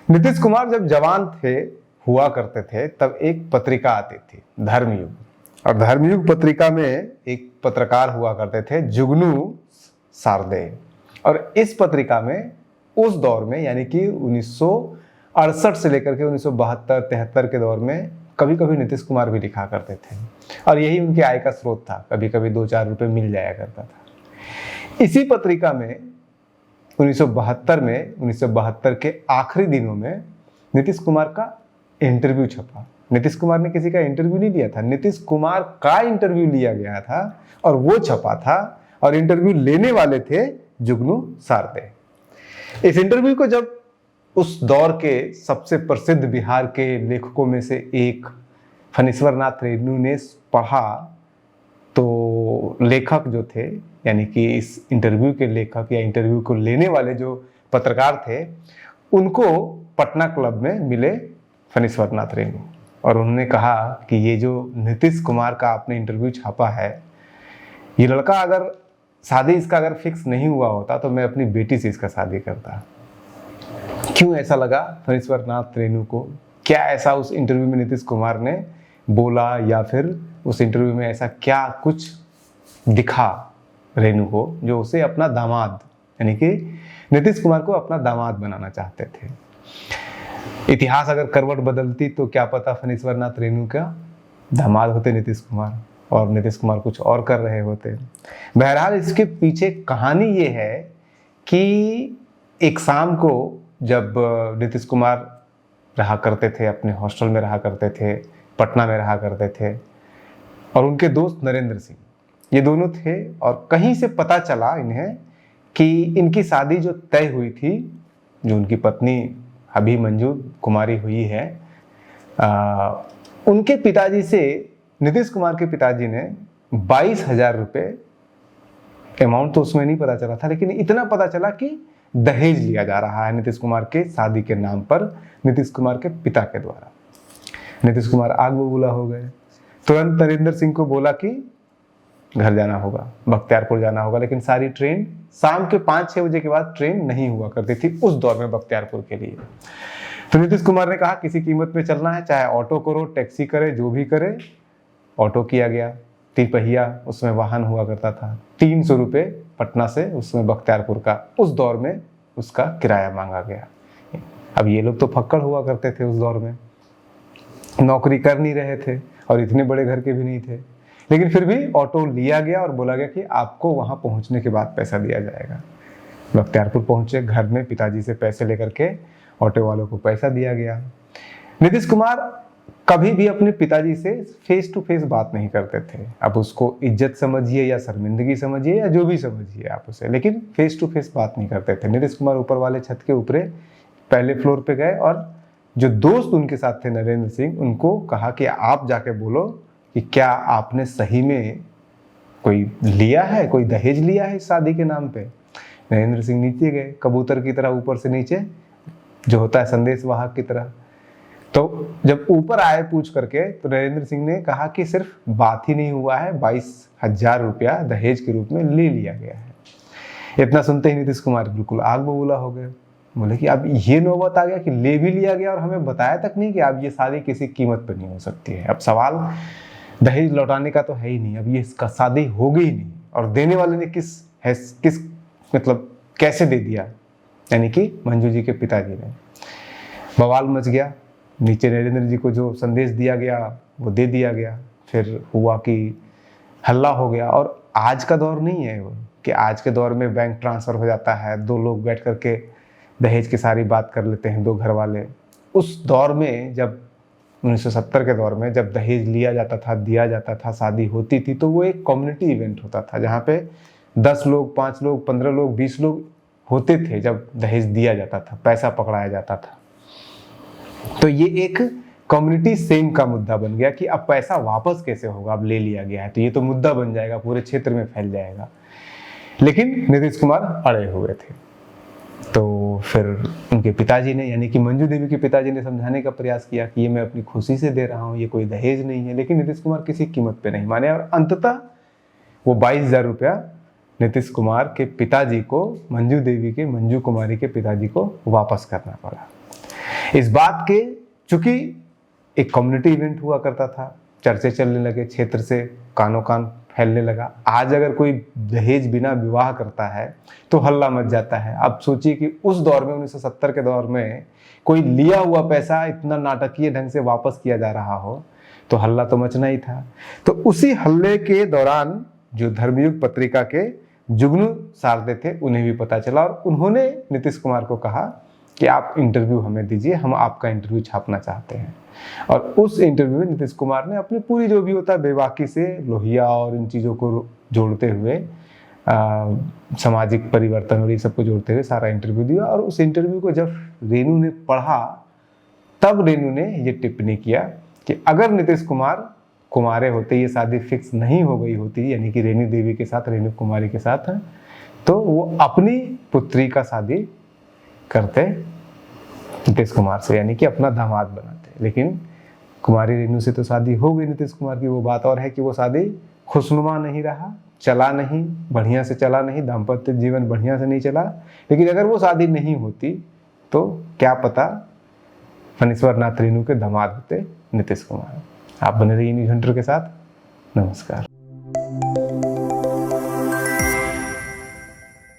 नीतीश कुमार जब जवान थे हुआ करते थे तब एक पत्रिका आती थी धर्मयुग, और धर्मयुग पत्रिका में एक पत्रकार हुआ करते थे जुगनू सारदे। और इस पत्रिका में उस दौर में यानी कि 1968 से लेकर के 1972-73 के दौर में कभी कभी नीतीश कुमार भी लिखा करते थे, और यही उनकी आय का स्रोत था। कभी कभी 2-4 रुपए मिल जाया करता था। इसी पत्रिका में 1972 के आखिरी दिनों में नीतीश कुमार का इंटरव्यू छपा। नीतीश कुमार ने किसी का इंटरव्यू नहीं लिया था, नीतीश कुमार का इंटरव्यू लिया गया था और वो छपा था, और इंटरव्यू लेने वाले थे जुगनू सारदे। इस इंटरव्यू को जब उस दौर के सबसे प्रसिद्ध बिहार के लेखकों में से एक फणीश्वर नाथ रेणु ने पढ़ा, तो लेखक जो थे यानी कि इस इंटरव्यू के लेखक या इंटरव्यू को लेने वाले जो पत्रकार थे, उनको पटना क्लब में मिले फणीश्वर नाथ रेणु, और उन्होंने कहा कि ये जो नीतीश कुमार का आपने इंटरव्यू छापा है, ये लड़का अगर शादी इसका अगर फिक्स नहीं हुआ होता तो मैं अपनी बेटी से इसका शादी करता। क्यों ऐसा लगा फणीश्वर नाथ रेणु को? क्या ऐसा उस इंटरव्यू में नीतीश कुमार ने बोला, या फिर उस इंटरव्यू में ऐसा क्या कुछ दिखा रेणु को जो उसे अपना दामाद यानी कि नीतीश कुमार को अपना दामाद बनाना चाहते थे? इतिहास अगर करवट बदलती तो क्या पता फणीश्वर नाथ रेणु का दामाद होते नीतीश कुमार, और नीतीश कुमार कुछ और कर रहे होते। बहरहाल इसके पीछे कहानी ये है कि एक शाम को जब नीतीश कुमार रहा करते थे, अपने हॉस्टल में रहा करते थे, पटना में रहा करते थे, और उनके दोस्त नरेंद्र सिंह, ये दोनों थे, और कहीं से पता चला इन्हें कि इनकी शादी जो तय हुई थी, जो उनकी पत्नी अभी मंजू कुमारी हुई है, उनके पिताजी से नीतीश कुमार के पिताजी ने 22,000 रुपये, अमाउंट तो उसमें नहीं पता चला था, लेकिन इतना पता चला कि दहेज लिया जा रहा है नीतीश कुमार के शादी के नाम पर नीतीश कुमार के पिता के द्वारा। नीतीश कुमार आग बबूला हो गए। तुरंत नरेंद्र सिंह को बोला कि घर जाना होगा, बख्तियारपुर जाना होगा, लेकिन सारी ट्रेन शाम के 5-6 बजे के बाद ट्रेन नहीं हुआ करती थी उस दौर में बख्तियारपुर के लिए। तो नीतीश कुमार ने कहा किसी कीमत पे चलना है, चाहे ऑटो करो, टैक्सी करे, जो भी करे। ऑटो किया गया, 3 पहिया उसमें वाहन हुआ करता था। 300 रुपये पटना से उसमें बख्तियारपुर का उस दौर में उसका किराया मांगा गया। अब ये लोग तो फक्कड़ हुआ करते थे उस दौर में, नौकरी कर नहीं रहे थे और इतने बड़े घर के भी नहीं थे, लेकिन फिर भी ऑटो लिया गया और बोला गया कि आपको वहां पहुंचने के बाद पैसा दिया जाएगा। बख्तियारपुर पहुंचे, घर में पिताजी से पैसे लेकर के ऑटो वालों को पैसा दिया गया। नीतीश कुमार कभी भी अपने पिताजी से फेस टू फेस बात नहीं करते थे। अब उसको इज्जत समझिए या शर्मिंदगी समझिए या जो भी समझिए आप उसे, लेकिन फेस टू फेस बात नहीं करते थे। नीतीश कुमार ऊपर वाले छत के ऊपरे पहले फ्लोर पे गए, और जो दोस्त उनके साथ थे नरेंद्र सिंह, उनको कहा कि आप जाके बोलो कि क्या आपने सही में कोई लिया है, कोई दहेज लिया है इस शादी के नाम पे। नरेंद्र सिंह नीचे गए, कबूतर की तरह ऊपर से नीचे, जो होता है संदेश वाहक की तरह। तो जब ऊपर आए पूछ करके, तो नरेंद्र सिंह ने कहा कि सिर्फ बात ही नहीं हुआ है, 22,000 रुपया दहेज के रूप में ले लिया गया है। इतना सुनते ही नीतीश कुमार बिल्कुल आग बबूला हो गए। बोले कि अब ये नौबत आ गया कि ले भी लिया गया और हमें बताया तक नहीं कि अब ये शादी किसी कीमत पर नहीं हो सकती है। अब सवाल दहेज लौटाने का तो है ही नहीं, अब ये इसका शादी होगी ही नहीं, और देने वाले ने किस मतलब कैसे दे दिया, यानी कि मंजू जी के पिताजी ने। बवाल मच गया। नीचे नरेंद्र जी को जो संदेश दिया गया वो दे दिया गया। फिर हुआ कि हल्ला हो गया। और आज का दौर नहीं है वो कि आज के दौर में बैंक ट्रांसफर हो जाता है, 2 लोग बैठ करके दहेज की सारी बात कर लेते हैं, 2 घर वाले। उस दौर में, जब 1970 के दौर में जब दहेज लिया जाता था, दिया जाता था, शादी होती थी, तो वो एक कम्युनिटी इवेंट होता था जहाँ पे 10 लोग, 5 लोग, 15 लोग, 20 लोग होते थे। जब दहेज दिया जाता था, पैसा पकड़ाया जाता था, तो ये एक कम्युनिटी सेम का मुद्दा बन गया कि अब पैसा वापस कैसे होगा, अब ले लिया गया है तो ये तो मुद्दा बन जाएगा, पूरे क्षेत्र में फैल जाएगा। लेकिन नीतीश कुमार अड़े हुए थे। तो फिर उनके पिताजी ने, यानी कि मंजू देवी के पिताजी ने समझाने का प्रयास किया कि ये मैं अपनी खुशी से दे रहा हूँ, ये कोई दहेज नहीं है। लेकिन नीतीश कुमार किसी कीमत पे नहीं माने, और अंततः वो 22,000 रुपया नीतीश कुमार के पिताजी को, मंजू कुमारी के पिताजी को वापस करना पड़ा। इस बात के, चूंकि एक कम्युनिटी इवेंट हुआ करता था, चर्चे चलने लगे, क्षेत्र से कानों कान फैलने लगा। आज अगर कोई दहेज बिना विवाह करता है तो हल्ला मच जाता है। अब सोचिए कि उस दौर में 1970 के दौर में कोई लिया हुआ पैसा इतना नाटकीय ढंग से वापस किया जा रहा हो तो हल्ला तो मचना ही था। तो उसी हल्ले के दौरान जो धर्मयुग पत्रिका के जुगनू सारदे थे उन्हें भी पता चला और उन्होंने नीतीश कुमार को कहा कि आप इंटरव्यू हमें दीजिए, हम आपका इंटरव्यू छापना चाहते हैं। और उस इंटरव्यू में नीतीश कुमार ने अपनी पूरी जो भी होता है बेबाकी से लोहिया और इन चीज़ों को जोड़ते हुए सामाजिक परिवर्तन और ये सबको जोड़ते हुए सारा इंटरव्यू दिया। और उस इंटरव्यू को जब रेणु ने पढ़ा तब रेणु ने ये टिप्पणी किया कि अगर नीतीश कुमार कुमारे होते, ये शादी फिक्स नहीं हो गई होती, यानी कि रेणु देवी के साथ, रेणु कुमारी के साथ, तो वो अपनी पुत्री का शादी करते नीतीश कुमार से, यानी कि अपना दामाद बनाते। लेकिन कुमारी रेणु से तो शादी हो गई नीतीश कुमार की। वो बात और है कि वो शादी खुशनुमा नहीं रहा, चला नहीं, बढ़िया से चला नहीं, दाम्पत्य जीवन बढ़िया से नहीं चला। लेकिन अगर वो शादी नहीं होती तो क्या पता फणीश्वर नाथ रेणु के दामाद होते नीतीश कुमार। आप बने रहिए न्यूज़ हंटर के साथ। नमस्कार।